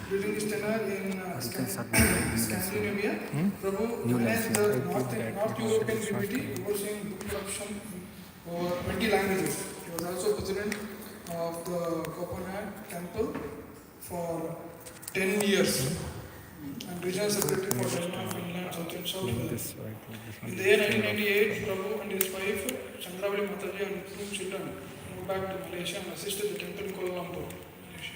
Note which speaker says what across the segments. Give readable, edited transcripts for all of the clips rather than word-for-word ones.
Speaker 1: During his tenure in Scandinavia, Prabhu managed the North European community, overseeing book production in over 20 languages. He was also president of the Copenhagen Temple for 10 years and regional secretary for Denmark, Finland, South and South. In the year 1998, Prabhu and his wife, Chandravali Mataji, and 2 children moved back to Malaysia and assisted the temple in Kuala Lumpur, Malaysia.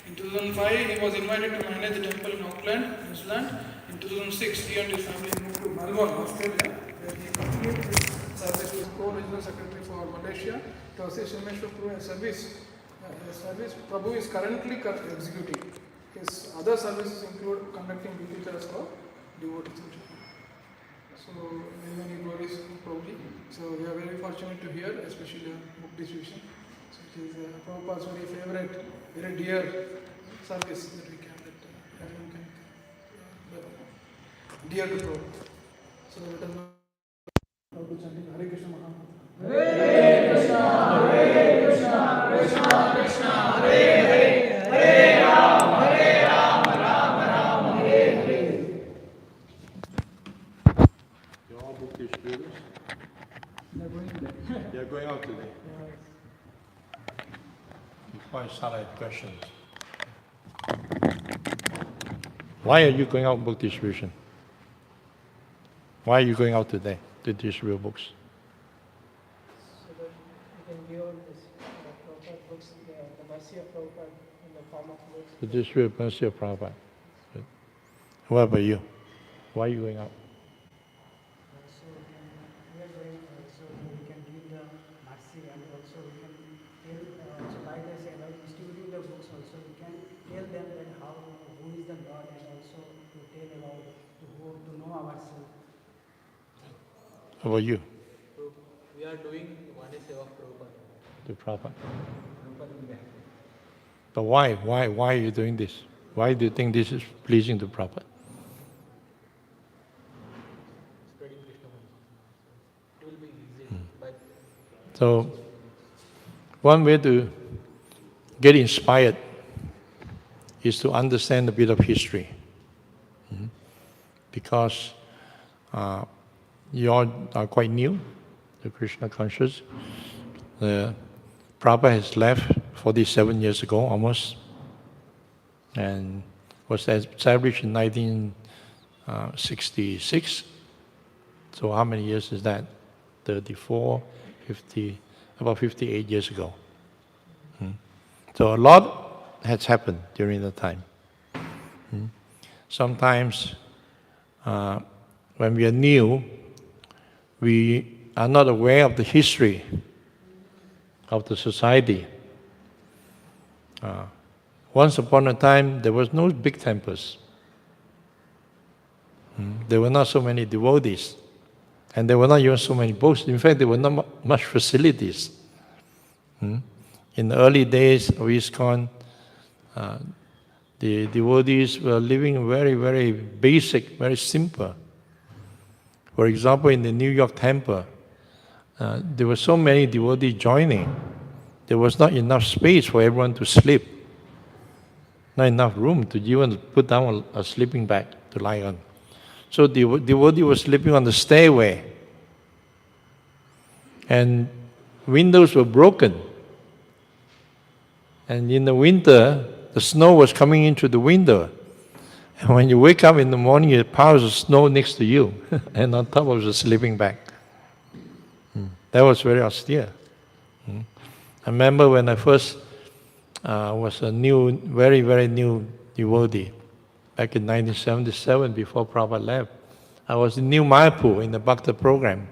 Speaker 1: In 2005, he was invited to manage the temple in Auckland, New Zealand. In 2006, he and his family moved to Melbourne, Australia, where he continued his service as co-regional secretary for Malaysia to assist Shimeshwar Prabhu in service. Prabhu is currently executing. His other services include conducting beauty class for devotees. So, many glories probably. So, we are very fortunate to hear, especially book distribution. So, it is Prabhupada's very favorite, very dear service that we can, that everyone can dear to Prabhupada. So, let us now to chanting Hare Krishna Mahamantra. Hare Krishna, Hare Krishna, Krishna Krishna, Hare Hare, Hare Ram, Ram Ram, Hare Hare.
Speaker 2: You're all book distributors?
Speaker 1: They are going today.
Speaker 2: They are going out today. Before I start, I have questions. Why are you going out book distribution? Why are you going out today to distribute books?
Speaker 3: So that we can give out this Prabhupada books, the mercy of Prabhupada in the form of books.
Speaker 2: To distribute mercy of Prabhupada. Good. What about you? Why are you going out?
Speaker 3: So we are going, so we can give the mercy and also we can tell, so by this, by distributing the books also, we can tell them that who is the Lord and also to tell about, to know ourselves.
Speaker 2: How about you?
Speaker 4: We are doing one is Seva of Prabhupada.
Speaker 2: To Prabhupada.
Speaker 4: Prabhupada will be happy.
Speaker 2: But why? Why are you doing this? Why do you think this is pleasing to Prabhupada?
Speaker 4: Spreading Krishna consciousness. It will be easy. But
Speaker 2: So, one way to get inspired is to understand a bit of history. Because you all are quite new to Krishna conscious. Prabhupada has left 47 years ago almost, and was established in 1966. So how many years is that? 34, 50, about 58 years ago. So a lot has happened during that time. Sometimes when we are new, we are not aware of the history of the society. Once upon a time, there was no big temples. There were not so many devotees. And there were not even so many books. In fact, there were not much facilities. In the early days of ISKCON, the devotees were living very, very basic, very simple. For example, in the New York temple, there were so many devotees joining. There was not enough space for everyone to sleep. Not enough room to even put down a sleeping bag to lie on. So the devotee was sleeping on the stairway. And windows were broken. And in the winter, the snow was coming into the window. And when you wake up in the morning, there are piles of snow next to you and on top of the sleeping bag. That was very austere. I remember when I first was a new, very, very new devotee, back in 1977, before Prabhupada left. I was in New Mayapur in the Bhakta program.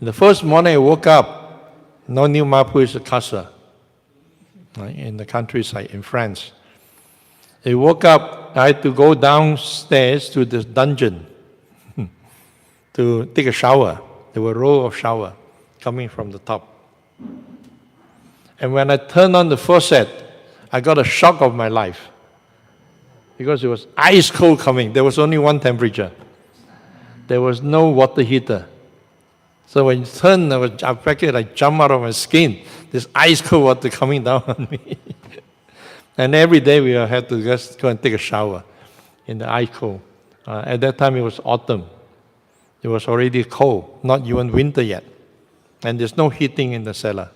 Speaker 2: The first morning I woke up, no, New Mayapur is a casa, right, in the countryside in France. I woke up, I had to go downstairs to the dungeon to take a shower. There were a row of showers coming from the top. And when I turned on the faucet, I got a shock of my life. Because it was ice cold coming. There was only one temperature. There was no water heater. So when you turn, I practically like jump out of my skin. This ice cold water coming down on me. And every day we had to just go and take a shower in the ice cold. At that time it was autumn. It was already cold, not even winter yet. And there's no heating in the cellar.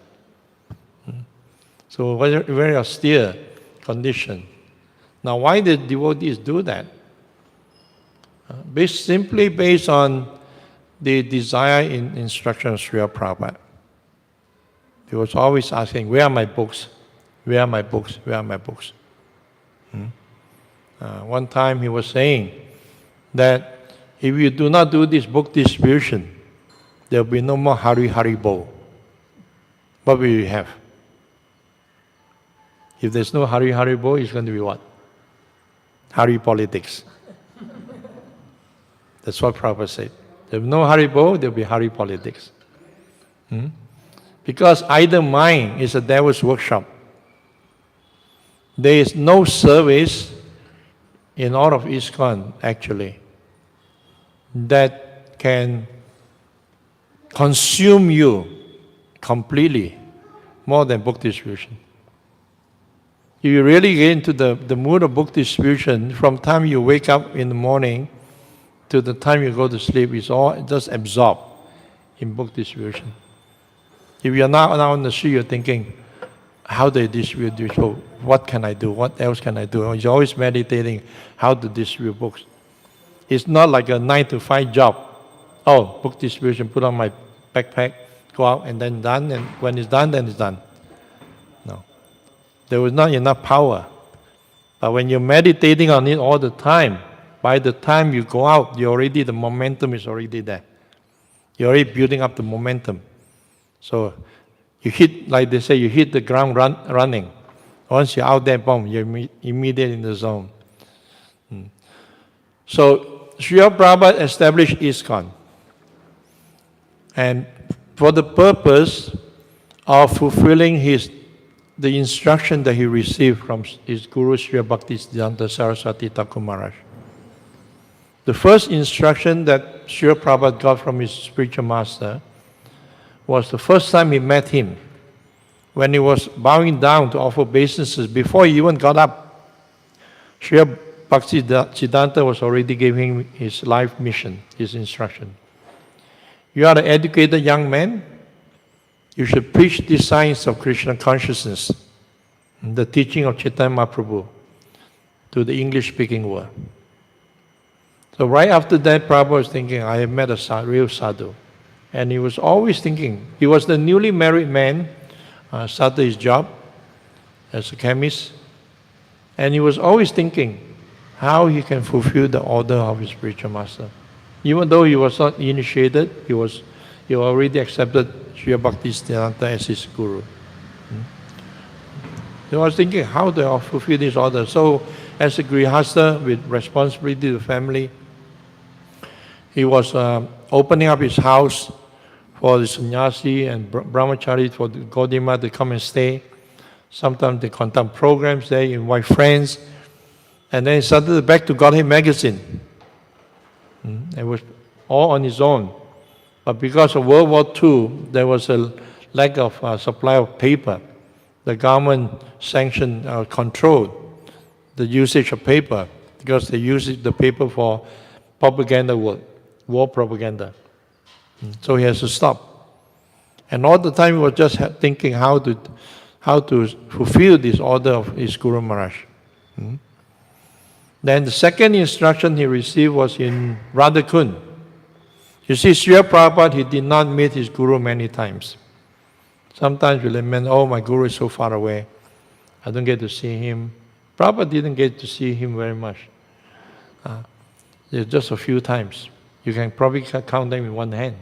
Speaker 2: So very, very austere condition. Now why did devotees do that? Simply based on the desire in instruction of Srila Prabhupada. He was always asking, where are my books? Where are my books? Where are my books? One time he was saying that if you do not do this book distribution, there will be no more Hari Hari Bo. What will you have? If there's no Hari Hari Bo, it's going to be what? Hari politics. That's what Prabhupada said. There's no Hari Bo, there'll be Hari politics. Because either mind is a devil's workshop. There is no service in all of ISKCON actually that can consume you completely more than book distribution. If you really get into the mood of book distribution, from the time you wake up in the morning to the time you go to sleep, it's all just absorbed in book distribution. If you're now on the street, you're thinking, how do I distribute this book? What can I do? What else can I do? You're always meditating how to distribute books. It's not like a 9-to-5 job. Oh, book distribution, put on my backpack, go out and then done, and when it's done, then it's done. No. There was not enough power. But when you're meditating on it all the time, by the time you go out, the momentum is already there. You're already building up the momentum. So you hit, like they say, you hit the ground running. Once you're out there, boom, you're immediately in the zone. So Srila Prabhupada established ISKCON. And for the purpose of fulfilling the instruction that he received from his Guru Srila Bhaktisiddhanta Saraswati Thakur Maharaj. The first instruction that Srila Prabhupada got from his spiritual master was the first time he met him, when he was bowing down to offer obeisances. Before he even got up, Srila Bhaktisiddhanta was already giving him his life mission, his instruction. You are an educated young man, you should preach the science of Krishna consciousness, the teaching of Chaitanya Mahaprabhu, to the English-speaking world. So right after that, Prabhupada was thinking, I have met a real sadhu. And he was always thinking, he was the newly married man, started his job as a chemist, and he was always thinking how he can fulfill the order of his spiritual master. Even though he was not initiated, he already accepted Srila Bhaktisiddhanta as his guru. He was thinking, how do I fulfill this order? So as a grihastha with responsibility to the family, he was opening up his house for the sannyasi and brahmachari, for the Gaudiya to come and stay. Sometimes they conduct programs there, invite friends. And then he started Back to Godhead magazine. It was all on his own. But because of World War II, there was a lack of supply of paper. The government sanctioned, controlled the usage of paper because they used the paper for propaganda work, war propaganda. So he has to stop. And all the time he was just thinking how to fulfill this order of his Guru Maharaj. Then the second instruction he received was in Radhakund. You see, Srila Prabhupada, he did not meet his Guru many times. Sometimes we lament, oh, my Guru is so far away, I don't get to see him. Prabhupada didn't get to see him very much. Just a few times. You can probably count them in one hand.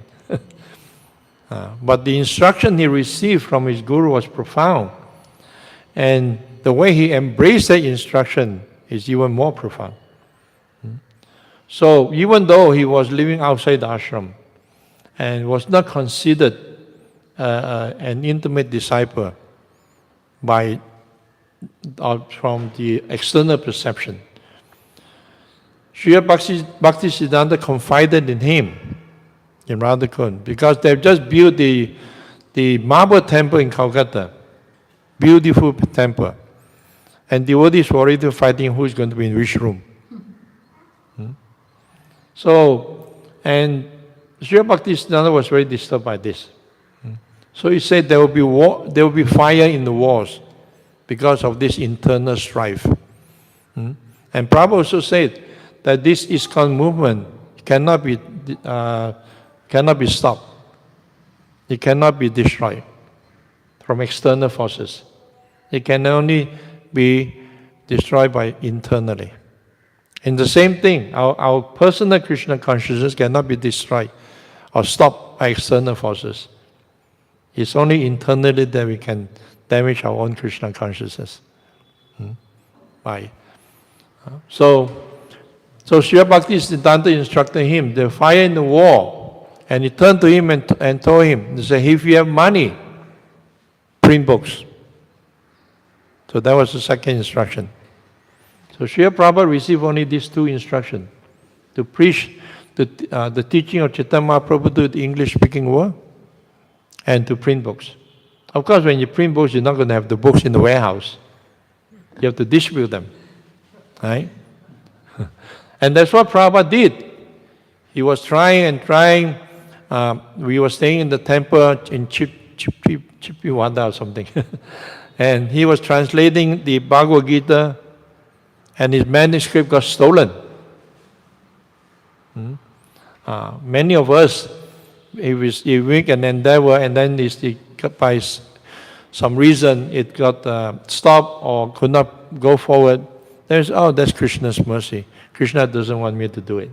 Speaker 2: But the instruction he received from his Guru was profound. And the way he embraced that instruction is even more profound. So even though he was living outside the ashram and was not considered an intimate disciple from the external perception, Srila Bhaktisiddhanta confided in him in Radhakund because they've just built the marble temple in Calcutta, beautiful temple. And devotees were already fighting who is going to be in which room. So, and Sri Bhaktisiddhanta was very disturbed by this. So he said there will be war, there will be fire in the walls because of this internal strife. And Prabhupada also said that this ISKCON movement cannot be stopped. It cannot be destroyed from external forces. It can only be destroyed by internally. And the same thing, our personal Krishna consciousness cannot be destroyed or stopped by external forces. It's only internally that we can damage our own Krishna consciousness. So Sri Bhaktisiddhanta instructed him, the fire in the wall, and he turned to him and told him, he said, if you have money, print books. So that was the second instruction. So Srila Prabhupada received only these two instructions, to preach the teaching of Chaitanya Mahaprabhu to the English-speaking world, and to print books. Of course, when you print books, you're not going to have the books in the warehouse. You have to distribute them, right? And that's what Prabhupada did. He was trying. We were staying in the temple in Chippiwada or something. And he was translating the Bhagavad Gita, and his manuscript got stolen. Many of us, if we make an endeavor and then by some reason it got stopped or could not go forward, that's Krishna's mercy. Krishna doesn't want me to do it.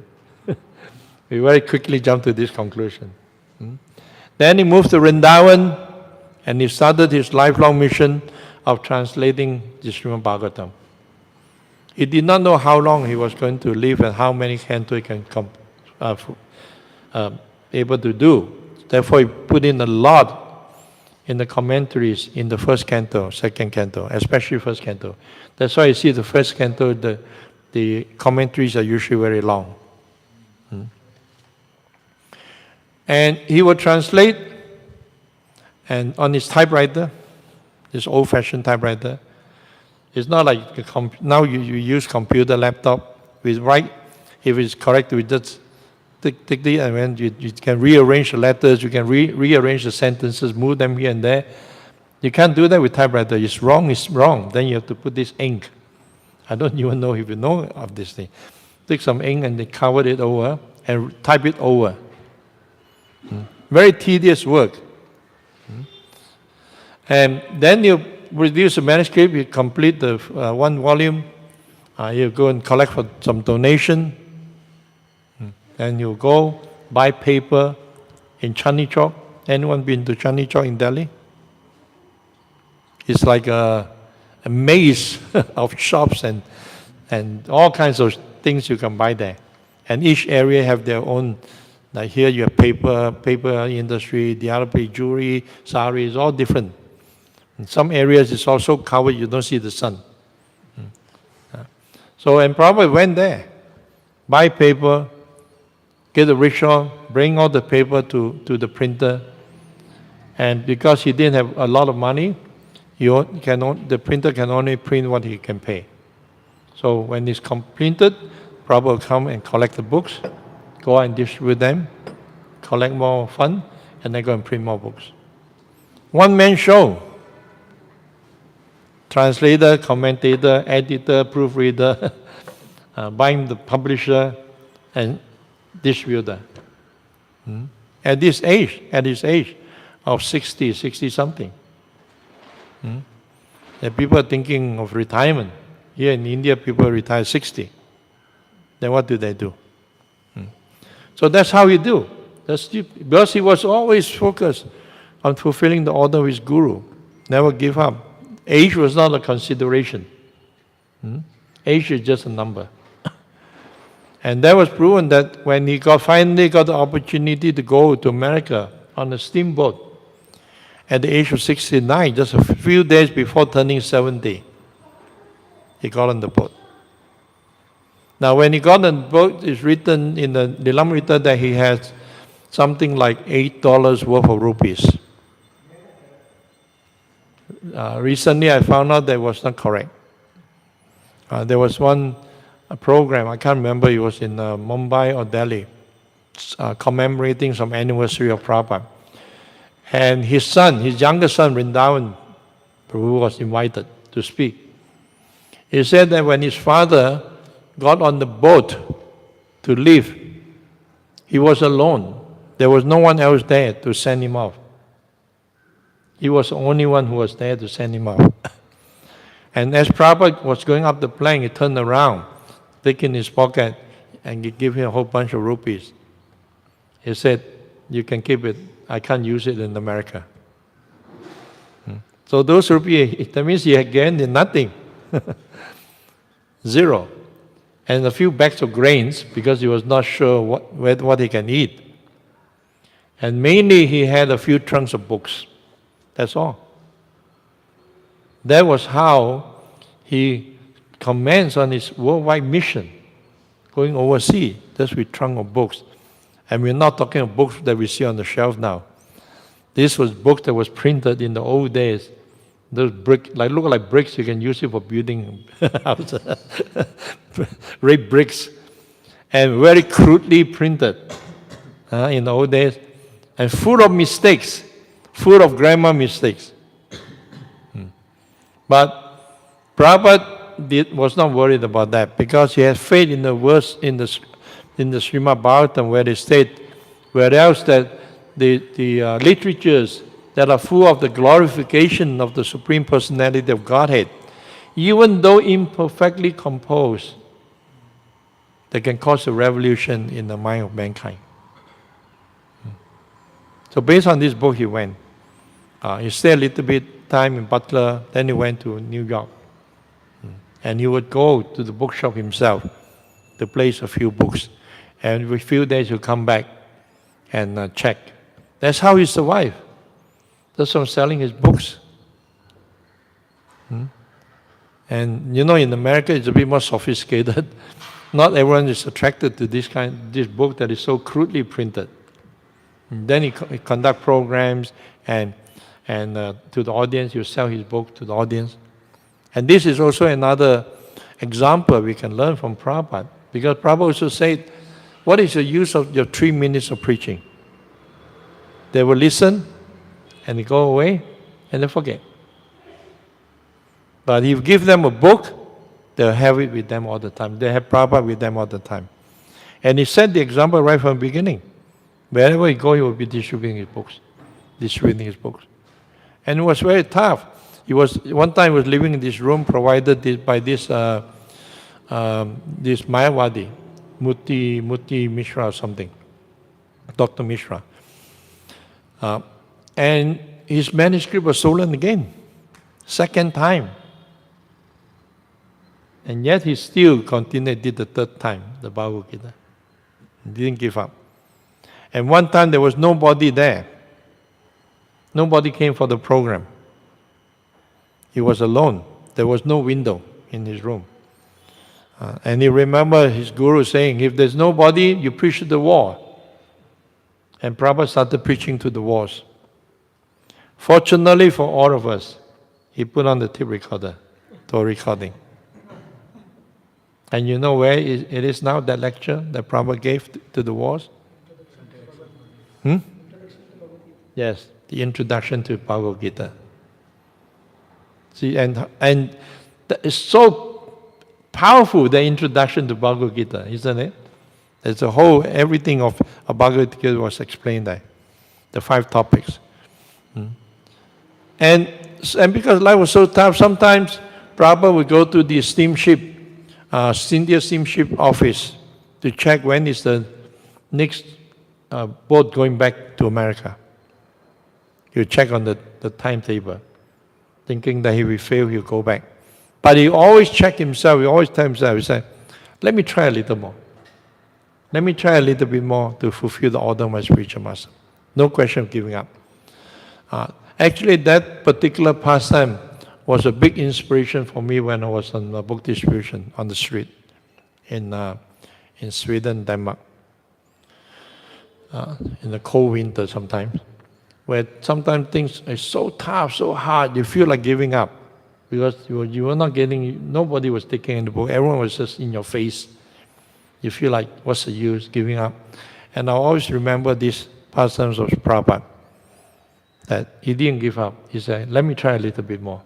Speaker 2: We very quickly jump to this conclusion. Then he moved to Vrindavan and he started his lifelong mission of translating the Srimad Bhagavatam. He did not know how long he was going to live and how many cantos he can able to do. Therefore, he put in a lot in the commentaries in the first canto, second canto, especially first canto. That's why you see the first canto, the commentaries are usually very long. And he would translate, and on his typewriter, this old-fashioned typewriter. It's not like now you use computer, laptop. We write, if it's correct, we just tick it, and then you can rearrange the letters, you can rearrange the sentences, move them here and there. You can't do that with typewriter. It's wrong. Then you have to put this ink. I don't even know if you know of this thing. Take some ink and they cover it over and type it over. Very tedious work. And then you produce a manuscript, you complete the one volume, you go and collect for some donation, and you go buy paper in Chandni Chowk. Anyone been to Chandni Chowk in Delhi? It's like a maze of shops and all kinds of things you can buy there. And each area have their own, like here you have paper industry, the other place jewelry, saris, all different. In some areas it's also covered, you don't see the sun. So, and Prabhupada went there, buy paper, get a rickshaw, bring all the paper to the printer, and because he didn't have a lot of money, the printer can only print what he can pay. So when it's printed, Prabhupada will come and collect the books, go and distribute them, collect more funds, and then go and print more books. One-man show. Translator, commentator, editor, proofreader, buying the publisher, and distributor. At his age of 60 something. People are thinking of retirement. Here in India, people retire 60. Then what do they do? So that's how he do. Because he was always focused on fulfilling the order of his guru. Never give up. Age was not a consideration. Age is just a number. And that was proven that when he finally got the opportunity to go to America on a steamboat at the age of 69, just a few days before turning 70, he got on the boat. Now when he got on the boat, it's written in the Nilamrita that he has something like $8 worth of rupees. Recently I found out that was not correct. There was one program, I can't remember, it was in Mumbai or Delhi, commemorating some anniversary of Prabhupada. And his son, his younger son, Vrindavan Prabhu, was invited to speak. He said that when his father got on the boat to leave, he was alone. There was no one else there to send him off. He was the only one who was there to send him off. And as Prabhupada was going up the plank, he turned around, took in his pocket, and he gave him a whole bunch of rupees. He said, "You can keep it. I can't use it in America." So those rupees, that means he had gained nothing. Zero. And a few bags of grains because he was not sure what he can eat. And mainly he had a few trunks of books. That's all. That was how he commenced on his worldwide mission, going overseas, just with trunk of books. And we're not talking of books that we see on the shelf now. This was books that was printed in the old days. Those brick, look like bricks, you can use it for building houses. Red bricks. And very crudely printed in the old days. And full of mistakes, full of grammar mistakes. But Prabhupada was not worried about that because he had faith in the verse in the Srimad Bhagavatam where they state, where else that the literatures that are full of the glorification of the Supreme Personality of Godhead, even though imperfectly composed, they can cause a revolution in the mind of mankind. So based on this book, he went. He stayed a little bit time in Butler, then he went to New York. And he would go to the bookshop himself to place a few books. And with a few days, he'll come back and check. That's how he survived. Just from selling his books. And in America, it's a bit more sophisticated. Not everyone is attracted to this book that is so crudely printed. And then he conduct programs and to the audience, he will sell his book to the audience. And this is also another example we can learn from Prabhupada. Because Prabhupada also said, what is the use of your 3 minutes of preaching? They will listen, and they go away, and they forget. But if you give them a book, they'll have it with them all the time. They have Prabhupada with them all the time. And he set the example right from the beginning. Wherever he go, he will be distributing his books. And it was very tough. One time he was living in this room provided by this Mayavadi, Muti Mishra or something, Dr. Mishra. And his manuscript was stolen again, second time. And yet he still continued, did the third time, the Bhagavad Gita. He didn't give up. And one time there was nobody there. Nobody came for the program. He was alone. There was no window in his room. And he remembered his guru saying, if there's nobody, you preach to the wall. And Prabhupada started preaching to the walls. Fortunately for all of us, he put on the tape recorder for recording. And you know where it is now, that lecture that Prabhupada gave to the walls? Yes, the introduction to Bhagavad Gita. See, and it's so powerful, the introduction to Bhagavad Gita, isn't it? There's a whole, everything of Bhagavad Gita was explained there, the 5 topics. And because life was so tough, sometimes Prabhupada would go to the steamship, India steamship office to check when is the next boat going back to America. He would check on the timetable, thinking that he will fail, he'll go back. But he always checked himself, he always tell himself, he said, let me try a little more. Let me try a little bit more to fulfill the order of my spiritual master. No question of giving up. Actually, that particular pastime was a big inspiration for me when I was on book distribution on the street in Sweden, Denmark. In the cold winter sometimes, where sometimes things are so tough, so hard, you feel like giving up. because you were not getting, nobody was taking the book, everyone was just in your face. You feel like, what's the use, giving up? And I always remember these pastimes of Prabhupada, that he didn't give up. He said, let me try a little bit more.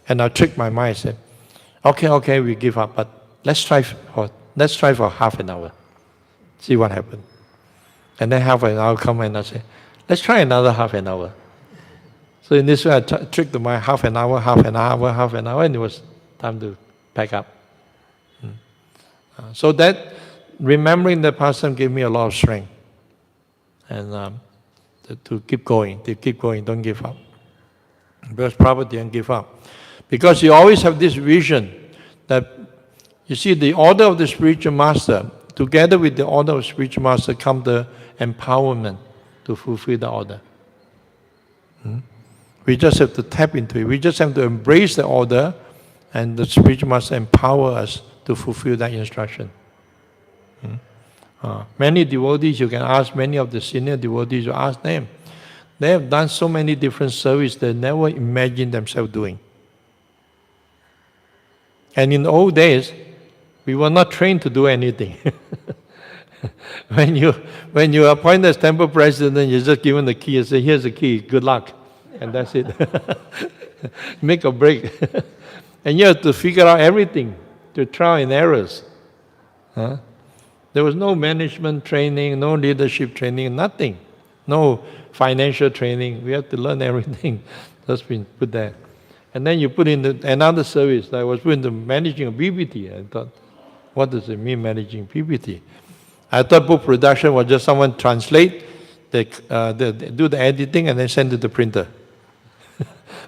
Speaker 2: And I tricked my mind, I said, okay, we give up, but let's try for half an hour. See what happens. And then half an hour come and I say, let's try another half an hour. So in this way, I tricked the mind, half an hour, and it was time to pack up. So that, remembering the pastime gave me a lot of strength. And to keep going, don't give up. Because Prabhupada didn't give up. Because you always have this vision that, you see, the order of the spiritual master, together with the order of spiritual master come the empowerment to fulfill the order. We just have to tap into it. We just have to embrace the order, and the spiritual master empower us to fulfill that instruction. Many devotees, you can ask many of the senior devotees, you ask them. They have done so many different services they never imagined themselves doing. And in the old days, we were not trained to do anything. When you appoint as temple president, you're just given the key and say, here's the key, good luck. And that's it. Make or break. And you have to figure out everything, to trial and errors. There was no management training, no leadership training, nothing. No financial training. We have to learn everything that's been put there. And then you put in another service. I was put into managing a PPT. I thought, what does it mean, managing PPT? I thought book production was just someone translate, do the editing, and then send it to the printer.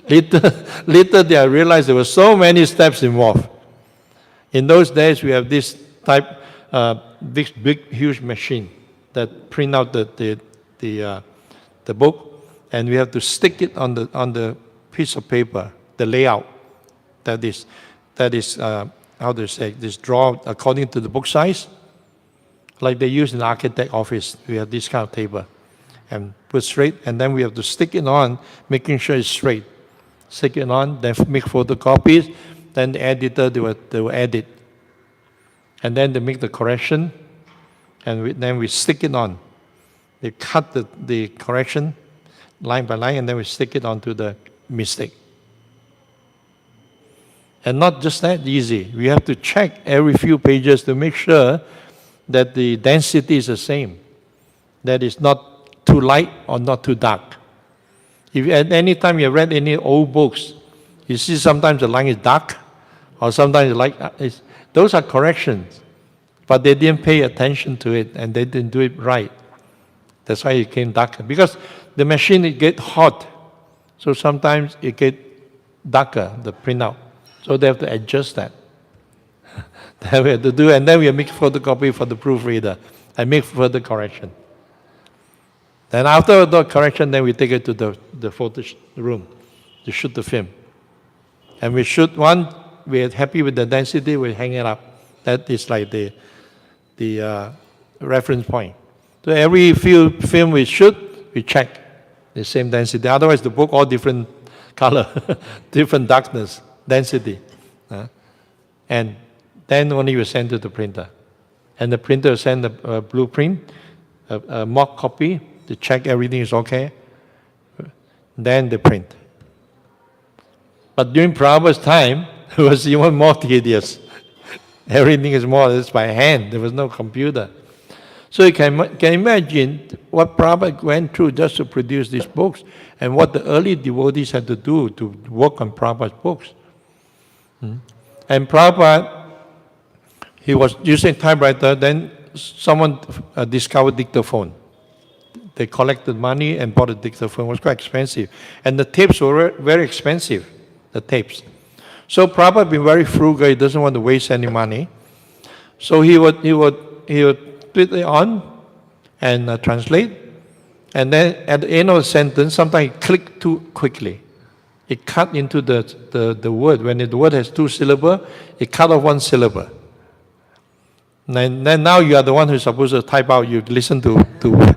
Speaker 2: Later I realized there were so many steps involved. In those days, we have this type, this big, huge machine that print out the book, and we have to stick it on the piece of paper, the layout. That is how to say, this draw according to the book size, like they use in the architect office. We have this kind of table, and put straight, and then we have to stick it on, making sure it's straight. Stick it on, then make photocopies, then the editor, they will edit. And then they make the correction, and then we stick it on. They cut the correction line by line, and then we stick it onto the mistake. And not just that easy. We have to check every few pages to make sure that the density is the same, that it's not too light or not too dark. If at any time you read any old books, you see sometimes the line is dark, or sometimes the light is. Those are corrections, but they didn't pay attention to it, and they didn't do it right. That's why it came darker. Because the machine, it gets hot, so sometimes it gets darker, the printout. So they have to adjust that. That we have to do, and then we make photocopy for the proofreader and make further correction. Then after the correction, then we take it to the photo room to shoot the film. And we shoot one, we're happy with the density, we hang it up. That is like the reference point. So every few film we shoot, we check the same density. Otherwise, the book all different color, different darkness, density. And then only we send to the printer. And the printer will send a blueprint, a mock copy, to check everything is okay. Then they print. But during Prabhupada's time, it was even more tedious. Everything is more or less by hand. There was no computer. So you can imagine what Prabhupada went through just to produce these books, and what the early devotees had to do to work on Prabhupada's books. And Prabhupada, he was using typewriter, then someone discovered dictaphone. They collected money and bought a dictaphone. It was quite expensive. And the tapes were very expensive, the tapes. So Prabhupada been very frugal. He doesn't want to waste any money. So he would put it on and translate. And then at the end of the sentence, sometimes he clicked too quickly. It cut into the word. When the word has two syllables, it cut off one syllable. And then now you are the one who's supposed to type out, you listen to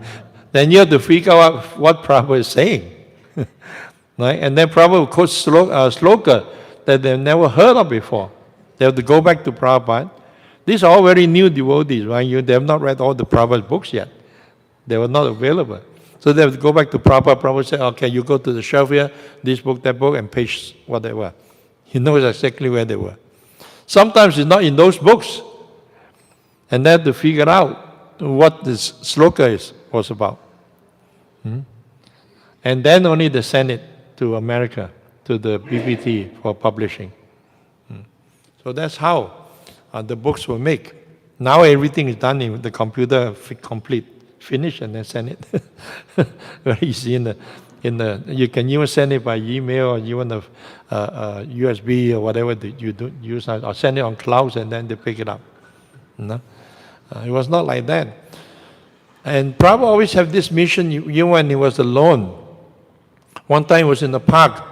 Speaker 2: then you have to figure out what Prabhupada is saying. Right? And then Prabhupada quotes sloka. that they've never heard of before. They have to go back to Prabhupada. These are all very new devotees, right? They have not read all the Prabhupada books yet. They were not available. So they have to go back to Prabhupada. Prabhupada said, okay, you go to the shelf here, this book, that book, and page whatever. He knows exactly where they were. Sometimes it's not in those books. And they have to figure out what this sloka was about. And then only they send it to America, to the BBT for publishing. So that's how the books were made. Now everything is done in the computer, complete, finish, and then send it. Very easy. You can even send it by email or even a USB or whatever that you do use, or send it on clouds and then they pick it up. It was not like that. And Prabhupada always have this mission, even when he was alone. One time he was in the park,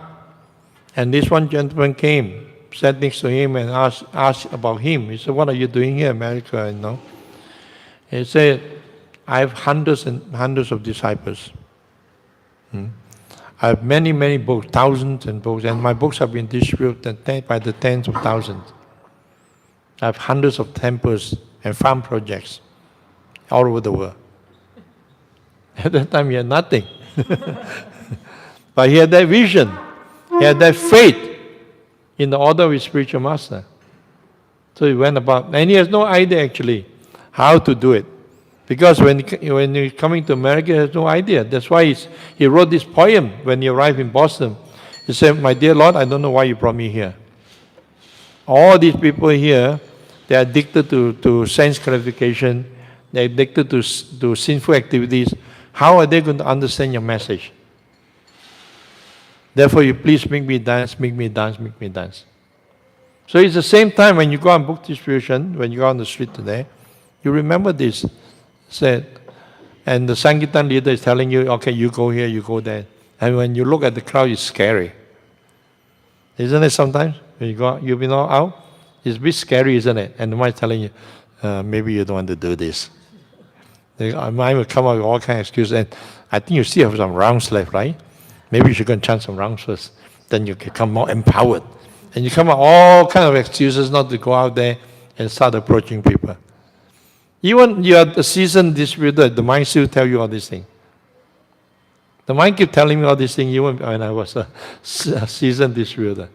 Speaker 2: and this one gentleman came, sat next to him and asked about him. He said, what are you doing here in America? He said, I have hundreds and hundreds of disciples. I have many, many books, thousands and books, and my books have been distributed by the tens of thousands. I have hundreds of temples and farm projects all over the world. At that time, he had nothing. But he had that vision. He had that faith in the order of his spiritual master. So he went about, and he has no idea actually how to do it. Because when he's coming to America, he has no idea. That's why he wrote this poem when he arrived in Boston. He said, my dear Lord, I don't know why you brought me here. All these people here, they are addicted to sense gratification. They're addicted to sinful activities. How are they going to understand your message? Therefore, you please make me dance, make me dance, make me dance. So it's the same time when you go on book distribution, when you go on the street today, you remember this. Said, and the Sankirtan leader is telling you, okay, you go here, you go there. And when you look at the crowd, it's scary. Isn't it sometimes? When you go out, you've been all out, it's a bit scary, isn't it? And the mind is telling you, maybe you don't want to do this. The mind will come up with all kinds of excuses. And I think you still have some rounds left, right? Maybe you should go and chant some rounds first. Then you can come more empowered. And you come up with all kinds of excuses not to go out there and start approaching people. Even you are a seasoned distributor, the mind still tell you all these things. The mind keep telling me all these things even when I was a seasoned distributor.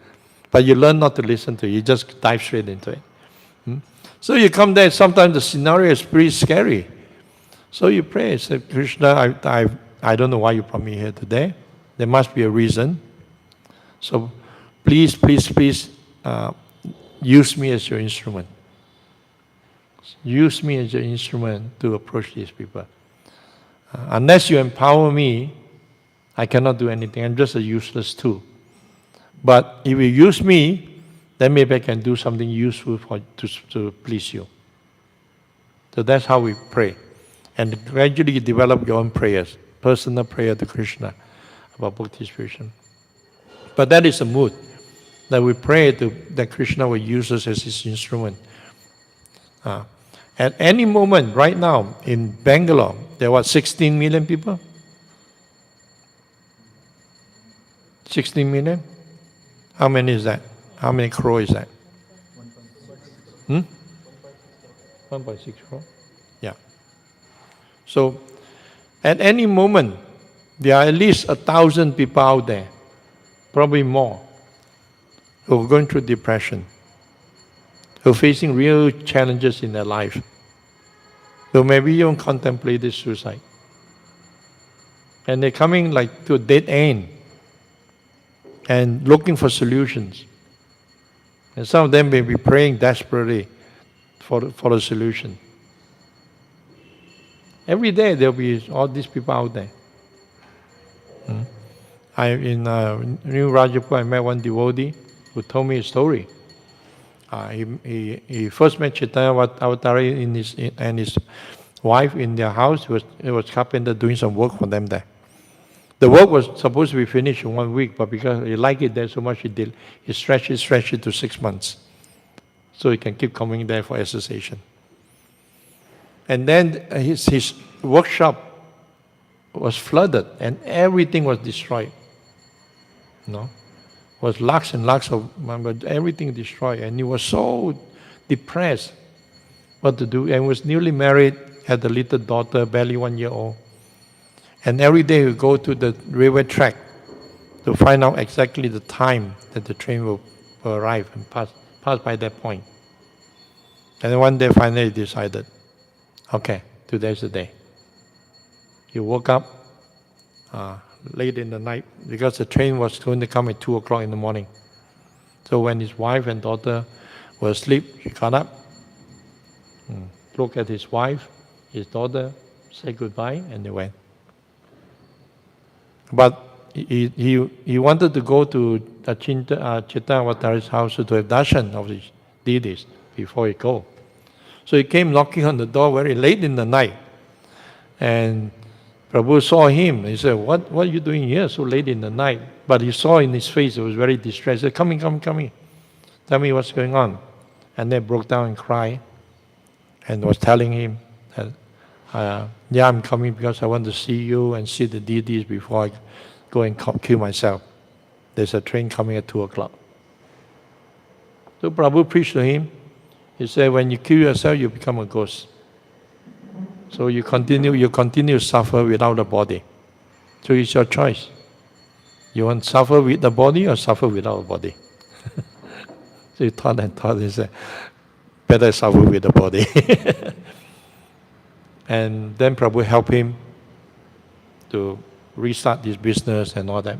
Speaker 2: But you learn not to listen to it. You just dive straight into it. So you come there, sometimes the scenario is pretty scary. So you pray, say, Krishna, I don't know why you brought me here today. There must be a reason. So please, please, please use me as your instrument. Use me as your instrument to approach these people. Unless you empower me, I cannot do anything. I'm just a useless tool. But if you use me, then maybe I can do something useful to please you. So that's how we pray. And gradually you develop your own prayers, personal prayer to Krishna about book distribution. But that is a mood that we pray that Krishna will use us as his instrument. At any moment, right now, in Bangalore, there were 16 million people? 16 million? How many is that? How many crore is that? 1.6 crore? Yeah. So, at any moment, there are at least 1,000 people out there, probably more, who are going through depression, who are facing real challenges in their life, who maybe even contemplated suicide. And they're coming like to a dead end and looking for solutions. And some of them may be praying desperately for the solution. Every day there'll be all these people out there. In New Rajapur, I met one devotee who told me a story. He first met Chaitanya Avatari and his wife in their house. It was carpenter doing some work for them there. The work was supposed to be finished in 1 week, but because he liked it there so much, he stretched it to 6 months. So he can keep coming there for association. And then his workshop was flooded and everything was destroyed. was lakhs and lakhs of money, everything destroyed, and he was so depressed what to do, and was newly married, had a little daughter, barely 1 year old. And every day he would go to the railway track to find out exactly the time that the train will arrive and pass by that point. And then one day finally decided, okay, today's the day. He woke up late in the night because the train was going to come at 2 o'clock in the morning. So when his wife and daughter were asleep, he got up, looked at his wife, his daughter, said goodbye, and they went. But he wanted to go to Ciranjiva's house to have darshan of his deities before he go. So he came knocking on the door very late in the night. And Prabhu saw him. He said, what are you doing here so late in the night? But he saw in his face, he was very distressed. He said, come in. Tell me what's going on. And then broke down and cried and was telling him that, yeah, I'm coming because I want to see you and see the deities before I go and kill myself. There's a train coming at 2 o'clock. So Prabhu preached to him. He said, when you kill yourself, you become a ghost. So you continue to suffer without the body. So it's your choice. You want to suffer with the body or suffer without the body? So he thought, he said, better suffer with the body. And then Prabhu helped him to restart his business and all that.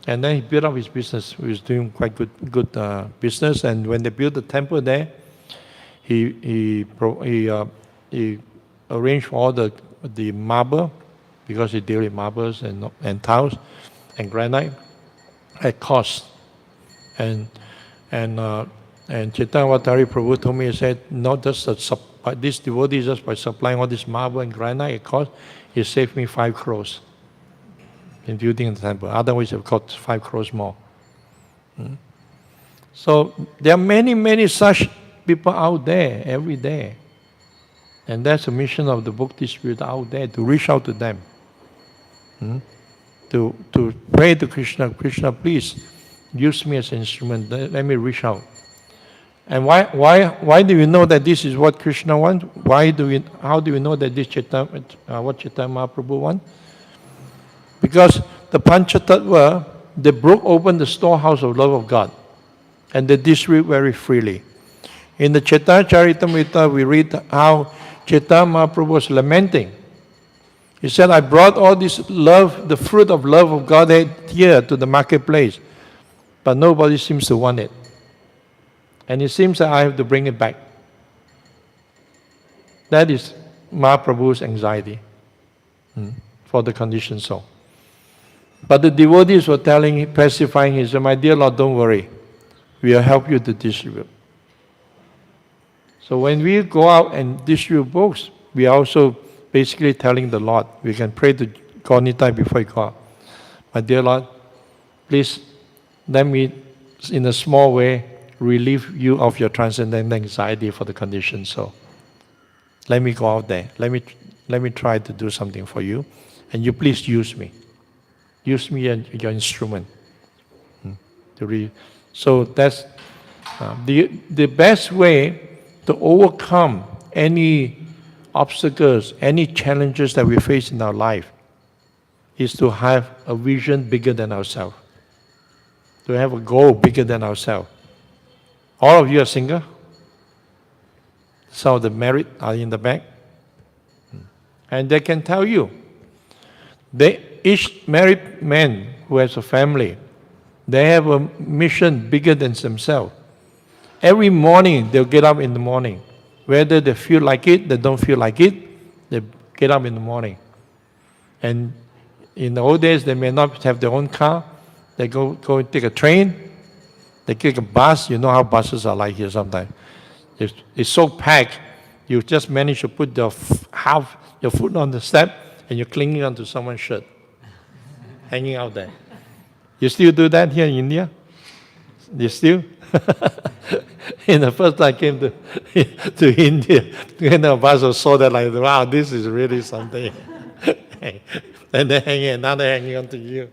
Speaker 2: And then he built up his business. He was doing quite good business. And when they built the temple there, he arranged for all the marble, because he dealt with marbles and tiles and granite at cost. And Chaitanya Prabhu told me, he said, not just this devotee, just by supplying all this marble and granite at cost, he saved me 5 crores in building the temple. Otherwise, it would cost 5 crores more. So there are many such people out there every day. And that's the mission of the book distributor out there, to reach out to them. To pray to Krishna, Krishna, please use me as an instrument, let me reach out. And why do we know that this is what Krishna wants? How do we know that this what Chaitanya Mahaprabhu wants? Because the Panchatattva, they broke open the storehouse of love of God, and they distribute very freely. In the Chaitanya Charitamrita, we read how Chaitanya Mahaprabhu was lamenting. He said, I brought all this love, the fruit of love of Godhead here to the marketplace, but nobody seems to want it. And it seems that I have to bring it back. That is Mahaprabhu's anxiety for the conditioned soul. But the devotees were pacifying him, said, my dear Lord, don't worry. We will help you to distribute. So when we go out and distribute books, we are also basically telling the Lord, we can pray to God anytime before we go out. My dear Lord, please let me, in a small way, relieve you of your transcendental anxiety for the conditioned soul. Let me go out there. Let me try to do something for you, and you please use me. Use me as your instrument. So that's the best way to overcome any obstacles, any challenges that we face in our life, is to have a vision bigger than ourselves, to have a goal bigger than ourselves. All of you are single. Some of the married are in the back. And they can tell you, each married man who has a family, they have a mission bigger than themselves. Every morning, they'll get up in the morning. Whether they feel like it, they don't feel like it, they get up in the morning. And in the old days, they may not have their own car. They go and take a train. They take a bus. You know how buses are like here sometimes. It's so packed, you just manage to put half your foot on the step and you're clinging onto someone's shirt, hanging out there. You still do that here in India? You still? In the first time I came to India, when the bus saw that, like, wow, this is really something. And they're hanging, another hanging onto you.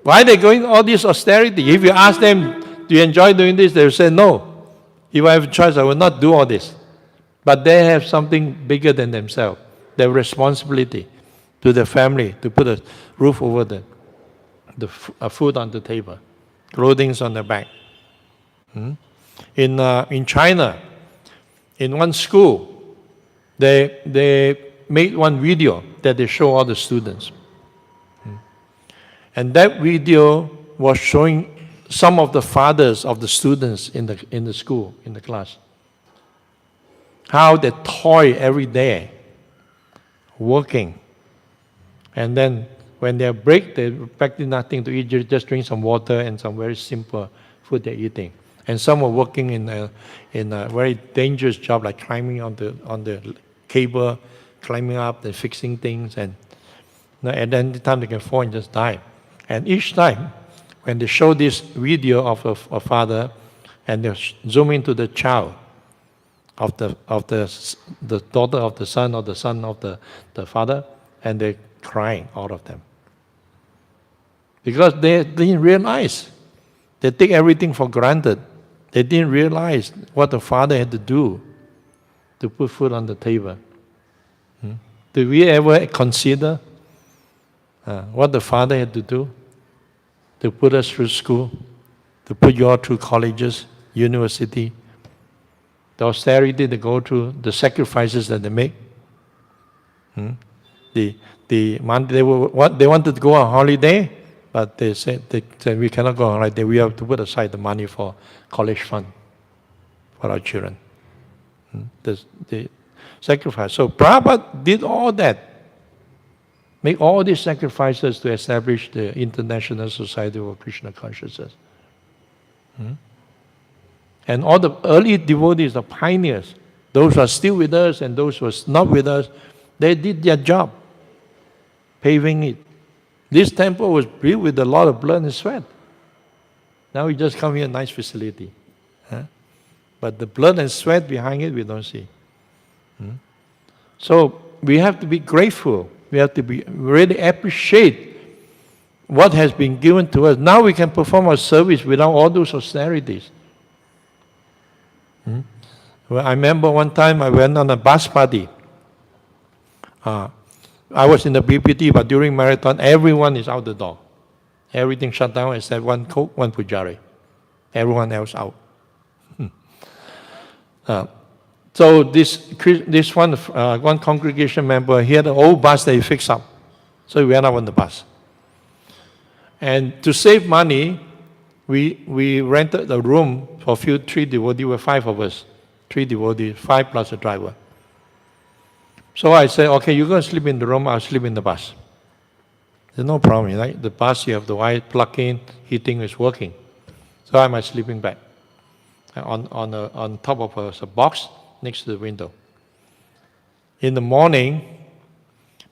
Speaker 2: Why are they going all this austerity? If you ask them, do you enjoy doing this? They will say, no. If I have a choice, I will not do all this. But they have something bigger than themselves. Their responsibility to their family, to put a roof over the food on the table, clothing on their back. In China, in one school, they made one video that they show all the students. And that video was showing some of the fathers of the students in the school, in the class. How they toil every day, working. And then when they break, they practically nothing to eat, just drink some water and some very simple food they're eating. And some are working in a very dangerous job, like climbing on the cable, climbing up and fixing things. And then the time they can fall and just die. And each time, when they show this video of a father, and they zoom into the child of the daughter of the son, or the son of the father, and they're crying, all of them. Because they didn't realize. They take everything for granted. They didn't realize what the father had to do to put food on the table. Did we ever consider what the father had to do to put us through school, to put you all through colleges, university, the austerity they go through, the sacrifices that they make? They wanted to go on holiday, but they said we cannot go on holiday. We have to put aside the money for college fund for our children. The sacrifice. So Prabhupada did all that. Make all these sacrifices to establish the International Society for Krishna Consciousness. And all the early devotees, the pioneers, those who are still with us and those who are not with us, they did their job, paving it. This temple was built with a lot of blood and sweat. Now we just come here, nice facility. But the blood and sweat behind it, we don't see. So we have to be grateful. We have to be really appreciate what has been given to us. Now we can perform our service without all those austerities. Well, I remember one time I went on a bus party. I was in the BPT, but during marathon, everyone is out the door. Everything shut down except one cook, one pujari. Everyone else out. So this one congregation member, he had an old bus that he fixed up. So he went up on the bus. And to save money, we rented a room for three devotees, were 5 of us. 3 devotees, 5 plus a driver. So I said, okay, you're going to sleep in the room, I'll sleep in the bus. There's no problem, right? The bus, you have the wire plug in, heating is working. So I'm a sleeping bag on top of a box next to the window. In the morning,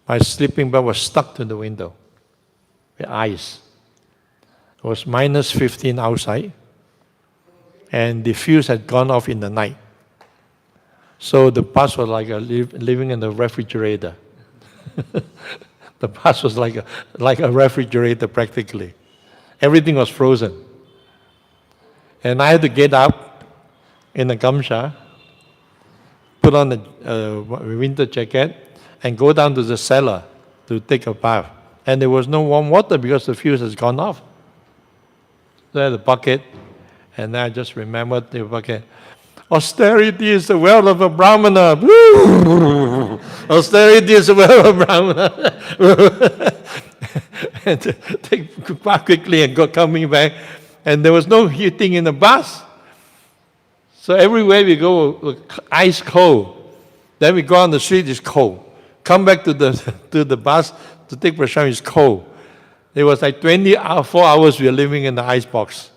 Speaker 2: my sleeping bag was stuck to the window with ice. It was minus 15 outside, and the fuse had gone off in the night. So the bus was like living in the refrigerator. The bus was like a refrigerator practically. Everything was frozen. And I had to get up in a gamcha, put on a winter jacket, and go down to the cellar to take a bath. And there was no warm water because the fuse has gone off. So I had a bucket, and I just remembered the bucket. Austerity is the wealth of a Brahmana. Austerity is the wealth of a Brahmana. And take bath quickly and go coming back. And there was no heating in the bus. So everywhere we go, ice cold. Then we go on the street, it's cold. Come back to the bus to take prashad, it's cold. It was like 24 hours we were living in the ice box.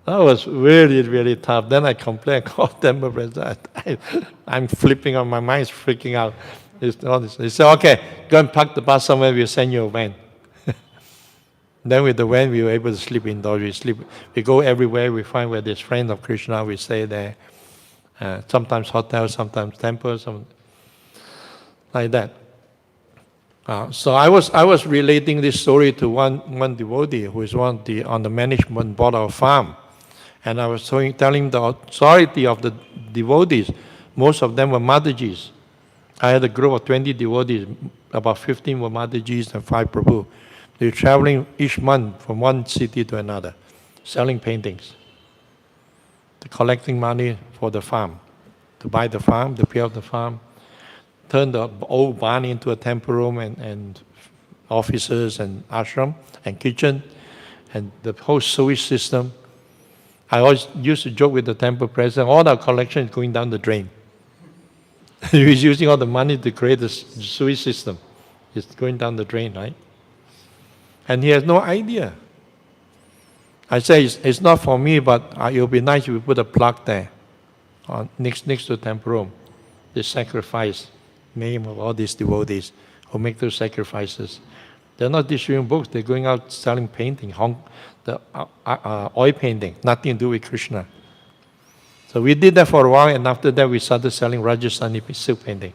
Speaker 2: That was really, really tough. Then I complained, I called them, I'm flipping out, my mind's freaking out. They said, okay, go and park the bus somewhere, we'll send you a van. Then with the van, we were able to sleep indoors. We go everywhere, we find where there's friends of Krishna, we stay there. Sometimes hotels, sometimes temples, like that. So I was relating this story to one devotee who is on the management board of a farm, and I was telling the authority of the devotees. Most of them were Madhajis. I had a group of 20 devotees. About 15 were Madhajis and 5 Prabhu. They were traveling each month from one city to another, selling paintings, collecting money for the farm, to buy the farm, to pay off the farm, turn the old barn into a temple room and offices and ashram and kitchen and the whole sewage system. I always used to joke with the temple president, all our collection is going down the drain. He was using all the money to create the sewage system. It's going down the drain, right? And he has no idea. I say, it's not for me, but it would be nice if we put a plaque there, next to the temple room. The sacrifice, name of all these devotees who make those sacrifices. They're not distributing books, they're going out selling painting, oil painting, nothing to do with Krishna. So we did that for a while, and after that we started selling Rajasthani silk painting.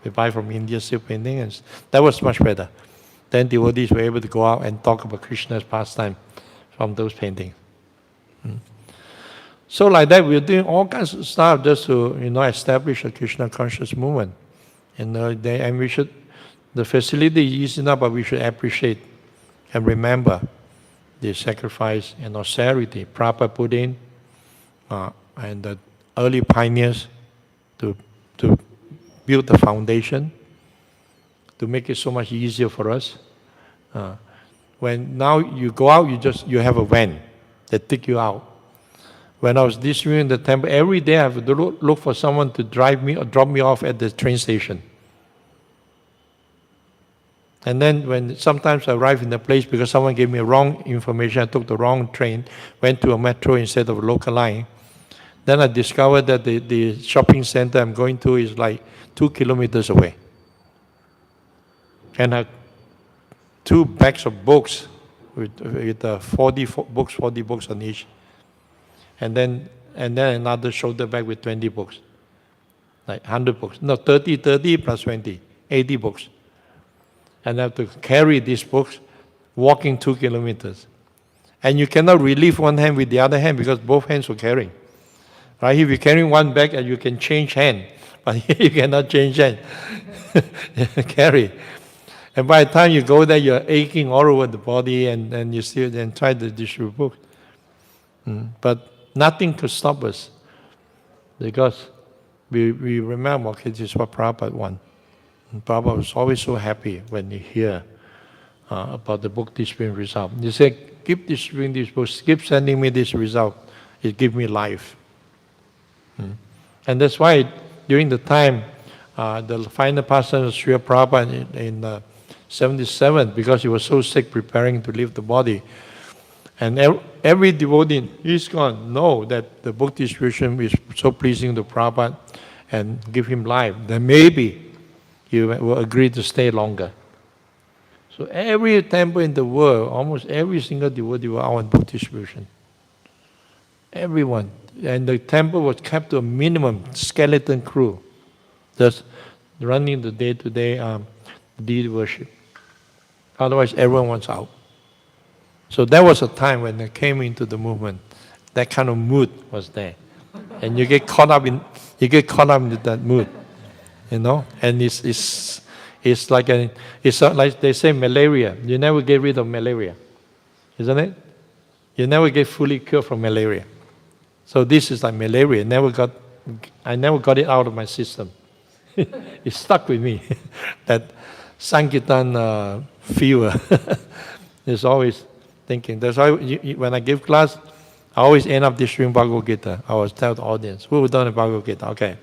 Speaker 2: We buy from India silk painting, and that was much better. Then devotees were able to go out and talk about Krishna's pastime from those paintings. So like that, we're doing all kinds of stuff just to establish a Krishna conscious movement. And we should, the facility is enough, but we should appreciate and remember the sacrifice and austerity Prabhupada put in, and the early pioneers to build the foundation, to make it so much easier for us. When now you go out, you have a van that take you out. When I was distributing the temple, every day I have to look for someone to drive me or drop me off at the train station. And then when sometimes I arrive in the place because someone gave me wrong information, I took the wrong train, went to a metro instead of a local line. Then I discovered that the shopping center I'm going to is like 2 kilometers away. And I have 2 bags of books with 40 books on each. And then another shoulder bag with 20 books, like 100 books. No, 30 plus 20, 80 books. And I have to carry these books, walking 2 kilometers. And you cannot relieve one hand with the other hand because both hands were carrying. Right? If you're carrying one bag, you can change hand, but here you cannot change hand. Carry. And by the time you go there, you're aching all over the body, and you still then try to distribute books. But nothing could stop us, because we remember, okay, this is what Prabhupada wants. Prabhupada was always so happy when he hear about the book distributing result. He said, keep distributing these books, keep sending me this result. It gives me life. And that's why during the time, the final passing of Srila Prabhupada in 77, because he was so sick preparing to leave the body, and every devotee in ISKCON know that the book distribution is so pleasing to Prabhupada and give him life, then maybe he will agree to stay longer. So every temple in the world, almost every single devotee will out on book distribution. Everyone. And the temple was kept to a minimum skeleton crew, just running the day-to-day deed worship. Otherwise, everyone was out. So that was a time when they came into the movement. That kind of mood was there, and you get caught up in that mood, And it's like like they say malaria. You never get rid of malaria, isn't it? You never get fully cured from malaria. So this is like malaria. I never got it out of my system. It stuck with me. That Sankirtan fever is always thinking. That's why when I give class, I always end up distributing Bhagavad Gita. I always tell the audience, who don't have Bhagavad Gita? Okay,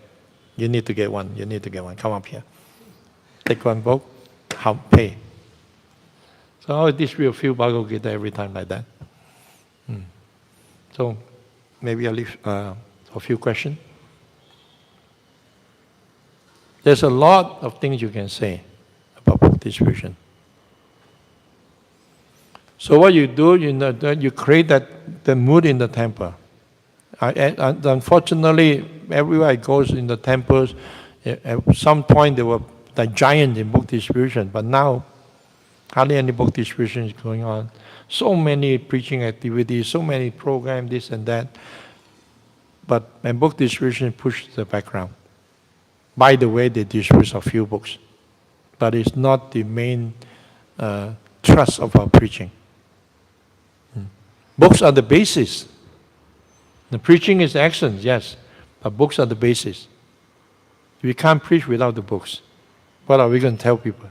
Speaker 2: you need to get one. You need to get one. Come up here. Take one book, pay. So I always distribute a few Bhagavad Gita every time like that. So maybe I'll leave a few questions. There's a lot of things you can say about book distribution. So what you do, you create the mood in the temple. Unfortunately, everywhere I go in the temples, at some point there were the giant in book distribution. But now, hardly any book distribution is going on. So many preaching activities, so many programs, this and that. But when book distribution pushed the background. By the way, they distribute a few books. But it's not the main thrust of our preaching. Books are the basis. The preaching is excellent, yes, but books are the basis. We can't preach without the books. What are we going to tell people?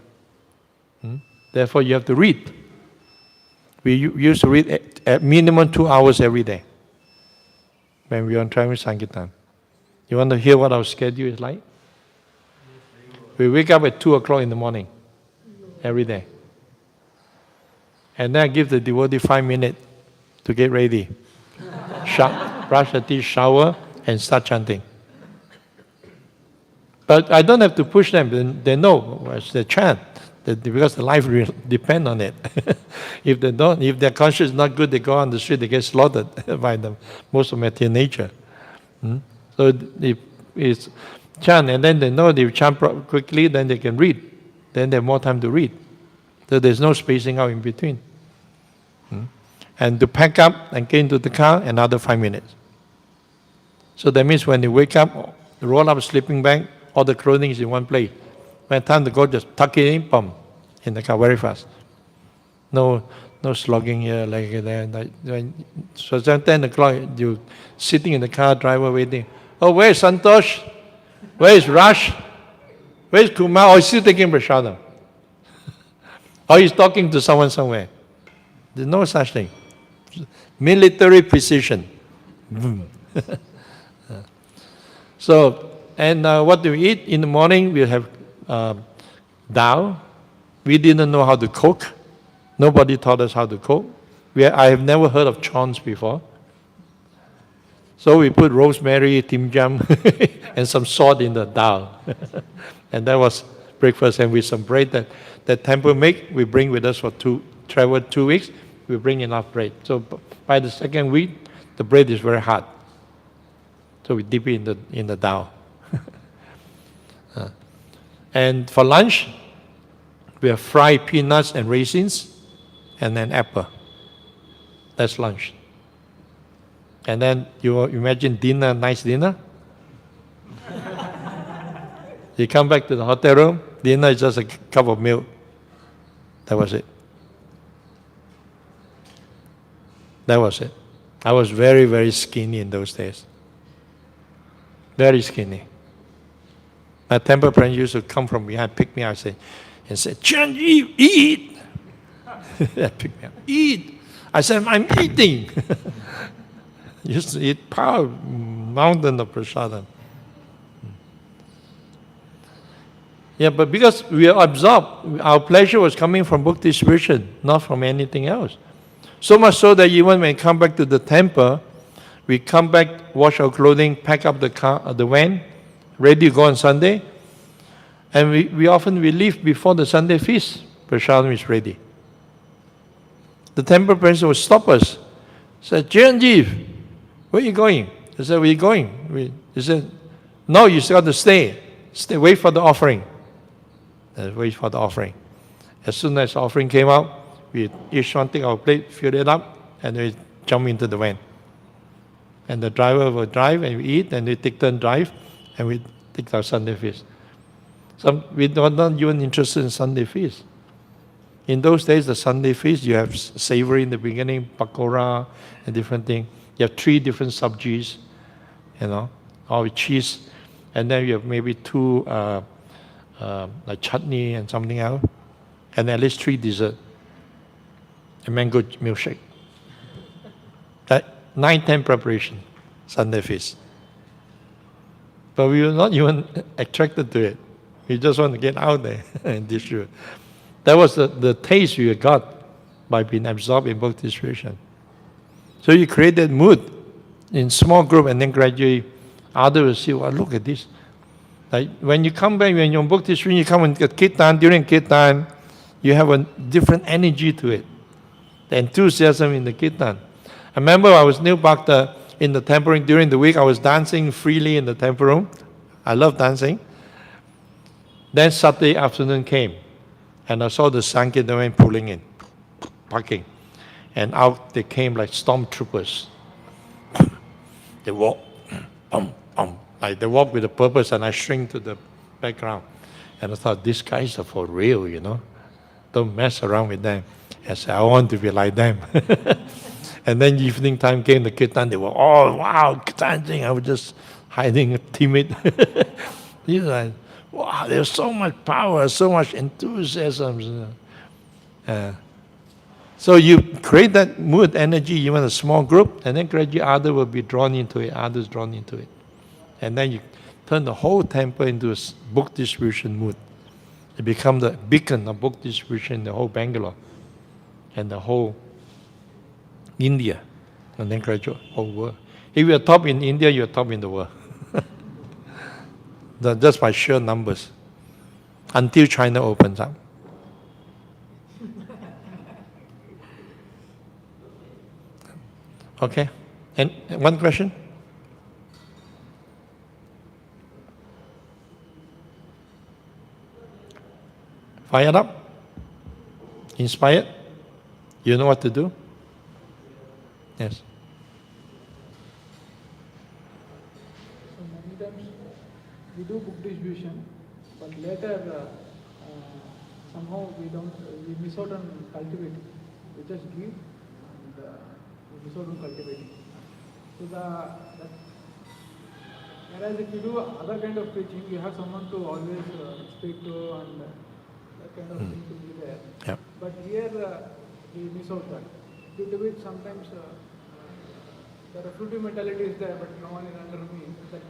Speaker 2: Therefore, you have to read. We used to read at minimum 2 hours every day when we were on traveling Sankirtan. You want to hear what our schedule is like? We wake up at 2 o'clock in the morning every day. And then I give the devotee 5 minutes to get ready. Brush the teeth, shower, and start chanting. But I don't have to push them. They know it's the chant, because the life depends on it. If they don't, if their conscience is not good, they go on the street, they get slaughtered by the most of material nature. So if it's chant, and then they know they chant quickly, then they can read. Then they have more time to read. So there's no spacing out in between. And to pack up and get into the car, another 5 minutes. So that means when they wake up, roll up a sleeping bag, all the clothing is in one place. When time to go, just tuck it in, boom, in the car very fast. No slogging here like that. So at 10 o'clock, you sitting in the car, driver waiting. Oh, where's Santosh? Where's Rush? Where's Kumar? Oh, he's still taking prasadam. Or he's talking to someone somewhere. There's no such thing. Military precision. So, and what do we eat? In the morning, we have dal. We didn't know how to cook. Nobody taught us how to cook. I have never heard of chons before. So we put rosemary, tim jam, and some salt in the dal. And that was breakfast. And with some bread that temple make, we bring with us for travel 2 weeks. We bring enough bread. So by the second week, the bread is very hard. So we dip it in the dal. And for lunch, we have fried peanuts and raisins, and then apple. That's lunch. And then you imagine dinner, nice dinner. You come back to the hotel room, dinner is just a cup of milk. That was it. That was it. I was very, very skinny in those days. Very skinny. My temple friend used to come from behind, pick me up, and say, Ciranjiva, eat! Pick me up, eat! I said, I'm eating! Used to eat mountain of prasadam. Yeah, but because we are absorbed, our pleasure was coming from book distribution, not from anything else. So much so that even when we come back to the temple, we come back, wash our clothing, pack up the van, ready to go on Sunday, and we often leave before the Sunday feast. Prasadam is ready. The temple priest will stop us. Said, Ciranjiva, where are you going? I said, where are you going? He said, no, you still got to stay. Wait for the offering. Wait for the offering. As soon as the offering came out, we each one take our plate, fill it up, and we jump into the van. And the driver will drive, and we eat, and we take turn drive, and we take our Sunday feast. We are not even interested in Sunday feast. In those days, the Sunday feast, you have savory in the beginning, pakora, and different things. You have 3 different subjis, all with cheese, and then you have maybe 2 like chutney and something else, and at least 3 desserts. A mango milkshake. 9-10 preparation, Sunday feast. But we were not even attracted to it. We just want to get out there and distribute. That was the taste we got by being absorbed in book distribution. So you create that mood in small group, and then gradually others will see, well, look at this. Like when you come back, when you're in book distribution, you come and get kirtan, during kirtan, you have a different energy to it. The enthusiasm in the kirtan. I remember I was new bhakta in the temple room during the week. I was dancing freely in the temple room. I love dancing. Then Saturday afternoon came, and I saw the Sankirtan pulling in, parking, and out they came like stormtroopers. They walk, like they walk with a purpose, and I shrink to the background. And I thought, these guys are for real, you know. Don't mess around with them. I said, I want to be like them. And then evening time came, the kirtan, they were, oh, wow, chanting. I was just hiding, timid. You know, wow, there's so much power, so much enthusiasm. So you create that mood, energy, even a small group, and then gradually others will be drawn into it, others drawn into it. And then you turn the whole temple into a book distribution mood. It becomes the beacon of book distribution in the whole Bangalore and the whole India, and then gradually whole world. If you're top in India, you're top in the world. Just by sheer numbers. Until China opens up. Okay? And one question? Fired up? Inspired? You know what to do? Yes.
Speaker 4: So many times we do book distribution, but later somehow we miss out on cultivating. We just give and we miss out on cultivating. So whereas if you do other kind of preaching, you have someone to always speak to and that kind of thing to be there.
Speaker 2: Yep.
Speaker 4: But here we miss out that. Due to which sometimes the reflective mentality is there, but no one is under me. That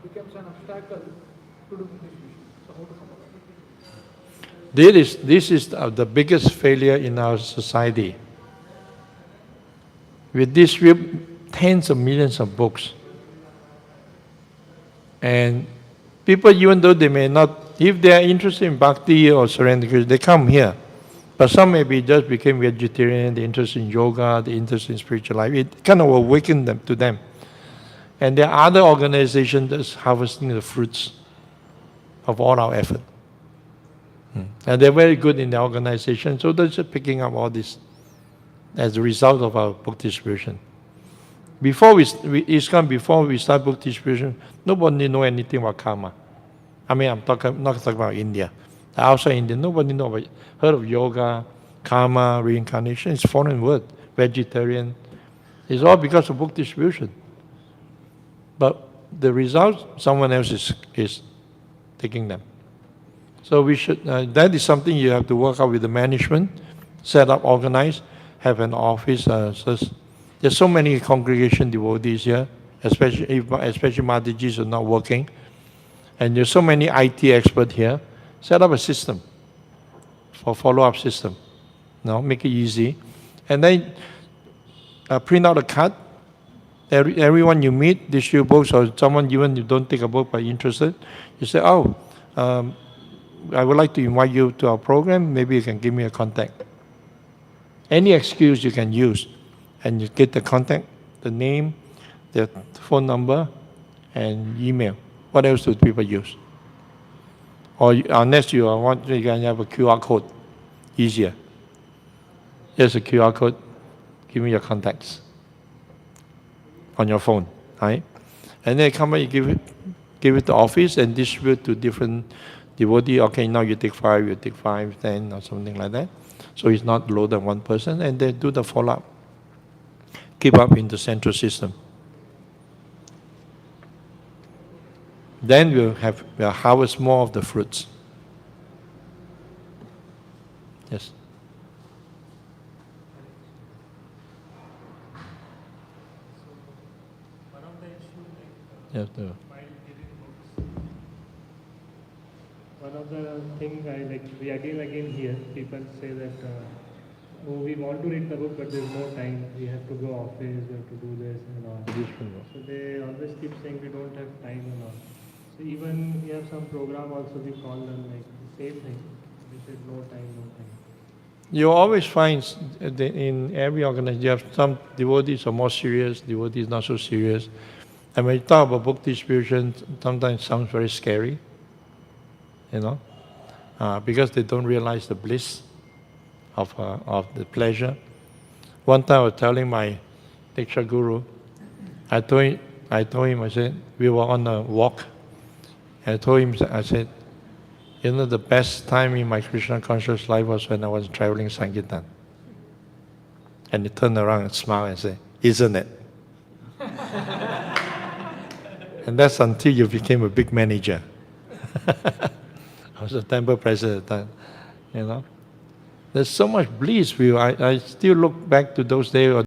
Speaker 4: becomes an obstacle to do distribution. So how to come about it?
Speaker 2: This is the biggest failure in our society. We distribute tens of millions of books. And people, even though they may not, if they are interested in bhakti or surrender, they come here. But some maybe just became vegetarian, they're interested in yoga, they're interested in spiritual life. It kind of awakened them to them. And there are other organizations that's harvesting the fruits of all our effort. And they're very good in the organization, so they're just picking up all this as a result of our book distribution. Before we start book distribution, nobody know anything about karma. I mean, not talking about India. Outside India, nobody heard of yoga, karma, reincarnation. It's foreign word. Vegetarian. It's all because of book distribution. But the result, someone else is taking them. So we should. That is something you have to work out with the management, set up, organize, have an office. There's so many congregation devotees here, especially Madhijis are not working, and there's so many IT experts here. Set up a system for follow-up system. Make it easy. And then print out a card. Everyone you meet, distribute books, or someone even you don't take a book but interested, you say, I would like to invite you to our program. Maybe you can give me a contact. Any excuse you can use. And you get the contact, the name, the phone number, and email. What else do people use? Or unless you can have a QR code, easier. Here's a QR code, give me your contacts on your phone, right? And then come and give it to office and distribute to different devotees. Okay, now you take 5, 10, or something like that. So it's not lower than one person, and they do the follow-up. Keep up in the central system. Then we'll harvest more of the fruits. Yes.
Speaker 5: One of the issues,
Speaker 2: Yes.
Speaker 5: while giving books, one of the things we again hear people say that, we want to read the book, but there's no time. We have to go office, we have to do this and all. So they always keep saying we don't have time and all. So even we have some program also, we call them the same thing. They said no time.
Speaker 2: You always find in every organization, you have some devotees are more serious, devotees not so serious. And when you talk about book distribution, sometimes it sounds very scary, because they don't realize the bliss of the pleasure. One time I was telling my Diksha Guru, I told him, I said, we were on a walk. I told him, I said, you know, the best time in my Krishna conscious life was when I was traveling Sankirtan. And he turned around and smiled and said, isn't it? And that's until you became a big manager. I was a temple president at the time, you know. There's so much bliss. I still look back to those days.